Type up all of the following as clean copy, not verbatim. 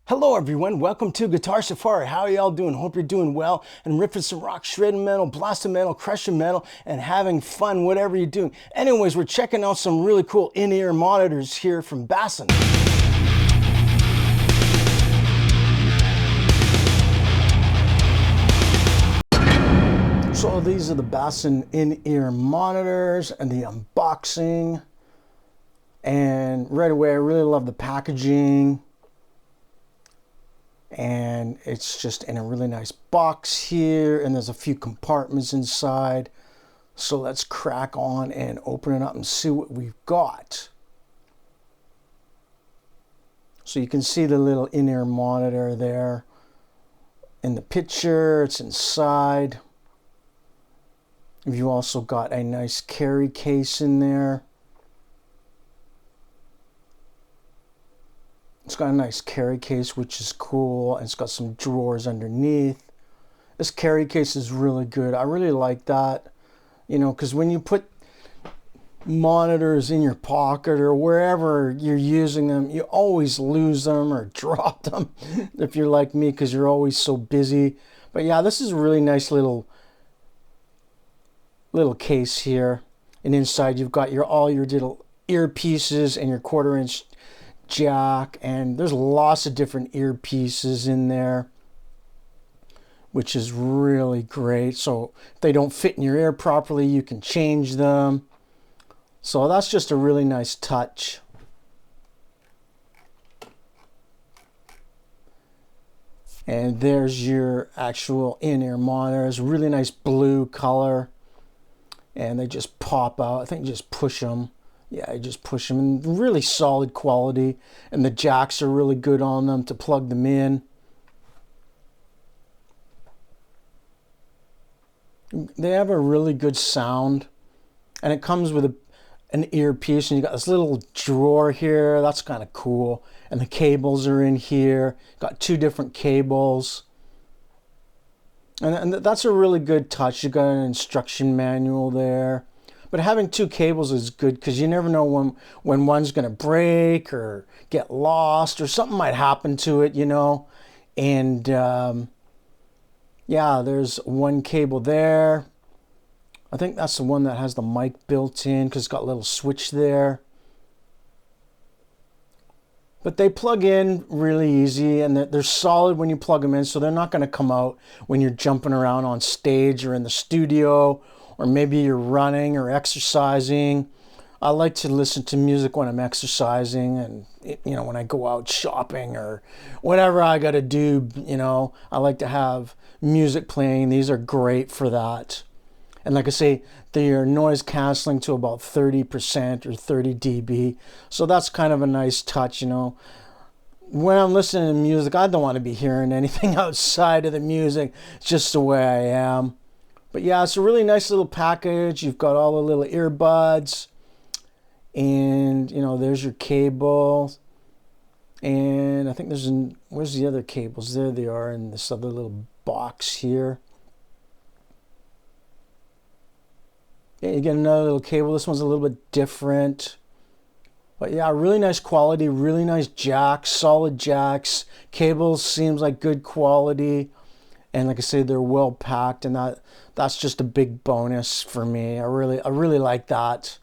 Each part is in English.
Hello everyone, welcome to Guitar Safari. How are y'all doing? Hope you're doing well and ripping some rock, shredding metal, blasting metal, crushing metal, and having fun, whatever you're doing. Anyways, we're checking out some really cool in-ear monitors here from Basn. So these are the Basn in-ear monitors and the unboxing. And right away, I really love the packaging. And it's just in a really nice box here, and there's a few compartments inside. So let's crack on and open it up and see what we've got. So you can see the little in-ear monitor there in the picture. It's inside. You've also got a nice carry case in there. It's got a nice carry case, which is cool, and it's got some drawers underneath. This carry case is really good. I really like that, you know, because when you put monitors in your pocket or wherever you're using them, you always lose them or drop them if you're like me, because you're always so busy. But yeah, this is a really nice little case here, and inside you've got all your little earpieces and your 1/4-inch jack, and there's lots of different earpieces in there, which is really great. So if they don't fit in your ear properly, you can change them. So that's just a really nice touch. And there's your actual in-ear monitors, really nice blue color, and they just pop out. I think you just push them. Yeah, I just push them, and really solid quality, and the jacks are really good on them to plug them in. They have a really good sound, and it comes with an earpiece, and you got this little drawer here. That's kind of cool, and the cables are in here. Got 2 different cables, and that's a really good touch. You got an instruction manual there. But having 2 cables is good, because you never know when one's going to break or get lost, or something might happen to it, you know. And yeah, there's 1 cable there. I think that's the one that has the mic built in, because it's got a little switch there. But they plug in really easy, and they're solid when you plug them in, so they're not going to come out when you're jumping around on stage or in the studio, or maybe you're running or exercising. I like to listen to music when I'm exercising, and you know, when I go out shopping or whatever I got to do, you know, I like to have music playing. These are great for that. And like I say, they are noise canceling to about 30% or 30 dB. So that's kind of a nice touch, you know. When I'm listening to music, I don't want to be hearing anything outside of the music. It's just the way I am. But yeah, it's a really nice little package. You've got all the little earbuds, and you know, there's your cable. And I think where's the other cables? There they are in this other little box here. Yeah, you get another little cable. This one's a little bit different. But yeah, really nice quality, really nice jacks, solid jacks. Cables seems like good quality. And like I say, they're well packed, and that's just a big bonus for me. I really like that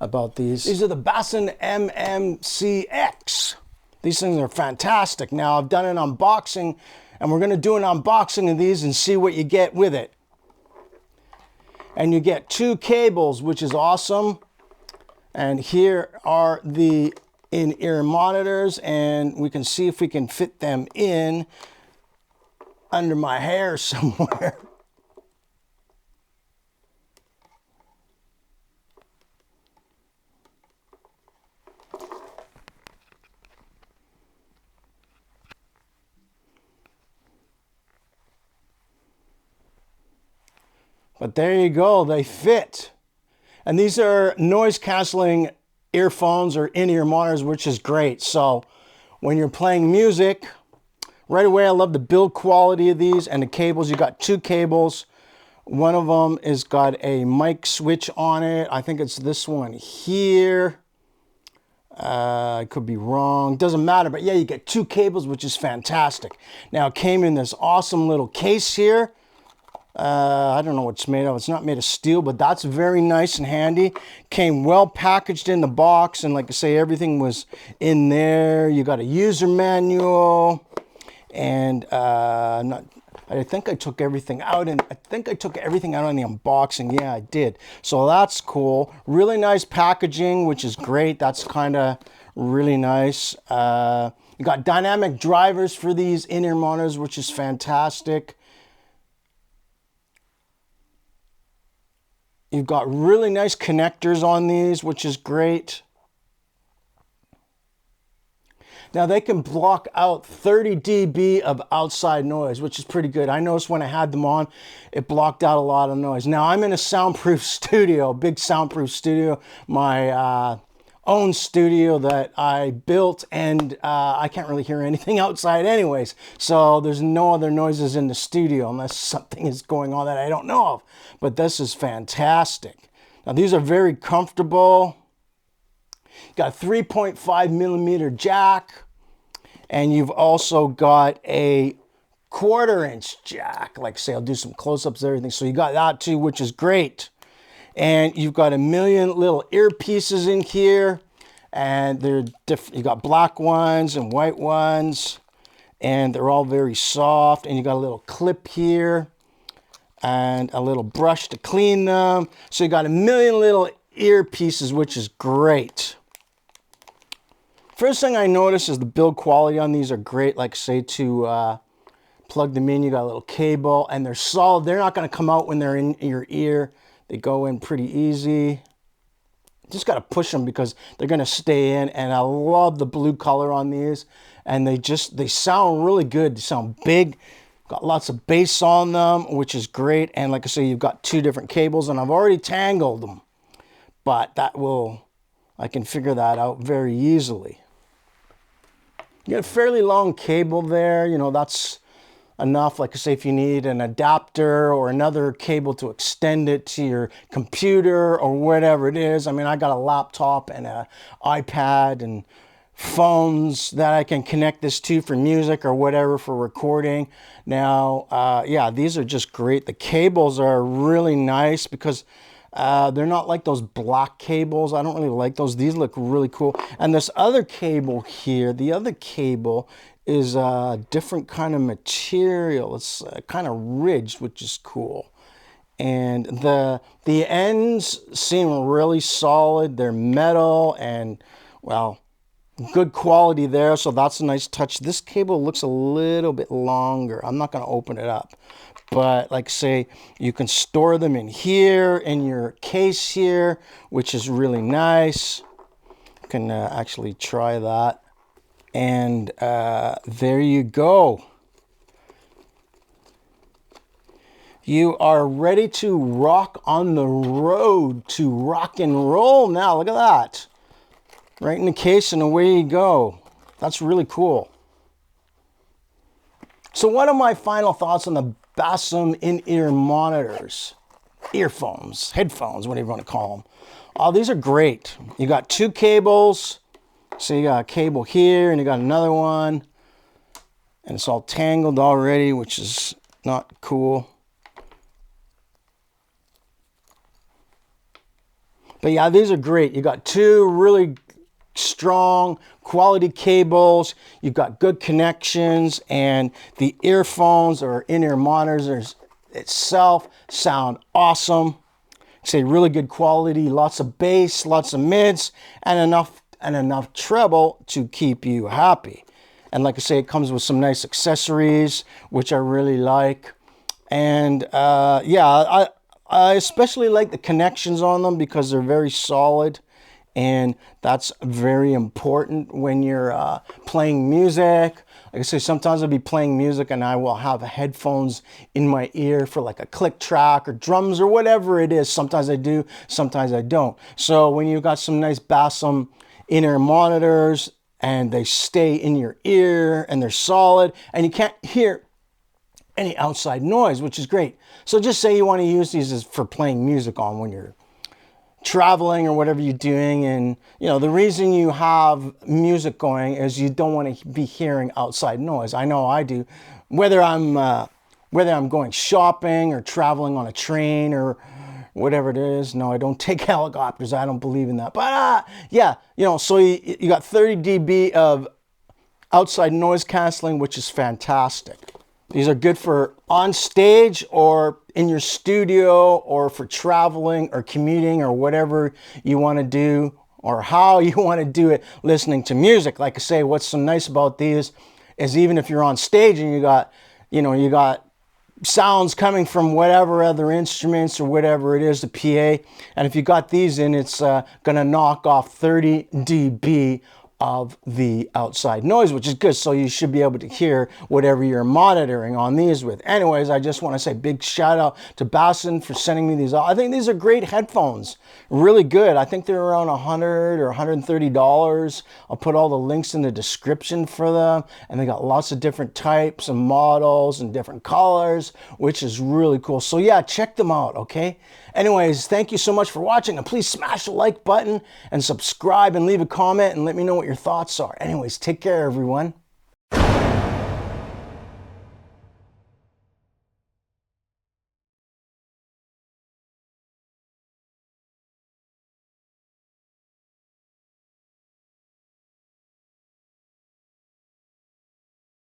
about these. These are the Basn Mmcx. These things are fantastic. Now, I've done an unboxing, and we're going to do an unboxing of these and see what you get with it. And you get 2 cables, which is awesome. And here are the in-ear monitors, and we can see if we can fit them in under my hair somewhere. But there you go, they fit. And these are noise canceling earphones or in-ear monitors, which is great. So when you're playing music, right away, I love the build quality of these and the cables. You got 2 cables. One of them has got a mic switch on it. I think it's this one here. I could be wrong. Doesn't matter. But yeah, you get 2 cables, which is fantastic. Now, it came in this awesome little case here. I don't know what it's made of. It's not made of steel, but that's very nice and handy. Came well packaged in the box, and like I say, everything was in there. You got a user manual, and I think I took everything out, and I think I took everything out on the unboxing. Yeah, I did. So that's cool. Really nice packaging, which is great. That's kind of really nice. You got dynamic drivers for these in-ear monitors, which is fantastic. You've got really nice connectors on these, which is great. Now they can block out 30 dB of outside noise, which is pretty good. I noticed when I had them on, it blocked out a lot of noise. Now I'm in a soundproof studio, big soundproof studio, my own studio that I built, and I can't really hear anything outside anyways. So there's no other noises in the studio unless something is going on that I don't know of. But this is fantastic. Now these are very comfortable. Got a 3.5 millimeter jack, and you've also got a 1/4 inch jack. Like I say, I'll do some close-ups and everything. So you got that too, which is great. And you've got a million little earpieces in here, and they're different. You got black ones and white ones, and they're all very soft. And you got a little clip here and a little brush to clean them. So you got a million little earpieces, which is great. First thing I notice is the build quality on these are great. Like say to plug them in, you got a little cable, and they're solid. They're not going to come out when they're in your ear. They go in pretty easy. Just got to push them because they're going to stay in. And I love the blue color on these. And they sound really good. They sound big. Got lots of bass on them, which is great. And like I say, you've got 2 different cables, and I've already tangled them. But I can figure that out very easily. You got a fairly long cable there. You know, that's enough. Like I say, if you need an adapter or another cable to extend it to your computer or whatever it is. I mean, I got a laptop and an iPad and phones that I can connect this to for music or whatever for recording. Now, yeah, these are just great. The cables are really nice because they're not like those black cables. I don't really like those. These look really cool. And this other cable here, the other cable is a different kind of material. It's kind of ridged, which is cool. And the ends seem really solid. They're metal and, well, good quality there. So that's a nice touch. This cable looks a little bit longer. I'm not going to open it up. But like say, you can store them in here, in your case here, which is really nice. You can actually try that. And there you go. You are ready to rock on the road to rock and roll now. Look at that. Right in the case and away you go. That's really cool. So what are my final thoughts on the Basn in-ear monitors? Earphones, headphones, whatever you want to call them. Oh, these are great. You got 2 cables. So you got a cable here and you got another one. And it's all tangled already, which is not cool. But yeah, these are great. You got 2 really strong quality cables. You've got good connections, and the earphones or in-ear monitors itself sound awesome. Say really good quality, lots of bass, lots of mids, and enough treble to keep you happy. And like I say, it comes with some nice accessories, which I really like. And yeah, I especially like the connections on them because they're very solid. And that's very important when you're playing music. Like I say, sometimes I'll be playing music and I will have headphones in my ear for like a click track or drums or whatever it is. Sometimes I do, sometimes I don't. So when you've got some nice Basn in-ear monitors and they stay in your ear and they're solid and you can't hear any outside noise, which is great. So just say you want to use these as for playing music on when you're traveling or whatever you're doing. And you know, the reason you have music going is you don't want to be hearing outside noise. I know I do, whether I'm going shopping or traveling on a train or whatever it is. No, I don't take helicopters. I don't believe in that. But yeah, you know, so you got 30 dB of outside noise canceling, which is fantastic. These are good for on stage or in your studio or for traveling or commuting or whatever you want to do or how you want to do it, listening to music. Like I say, what's so nice about these is even if you're on stage and you got sounds coming from whatever other instruments or whatever it is, the PA, and if you got these in, it's going to knock off 30 dB of the outside noise, which is good. So you should be able to hear whatever you're monitoring on these with. Anyways, I just want to say big shout out to Basn for sending me these. I think these are great headphones, really good. I think they're around $100 or $130. I'll put all the links in the description for them, and they got lots of different types and models and different colors, which is really cool. So yeah, check them out, okay? Anyways, thank you so much for watching, and please smash the like button and subscribe and leave a comment and let me know what your thoughts are. Anyways, take care, everyone.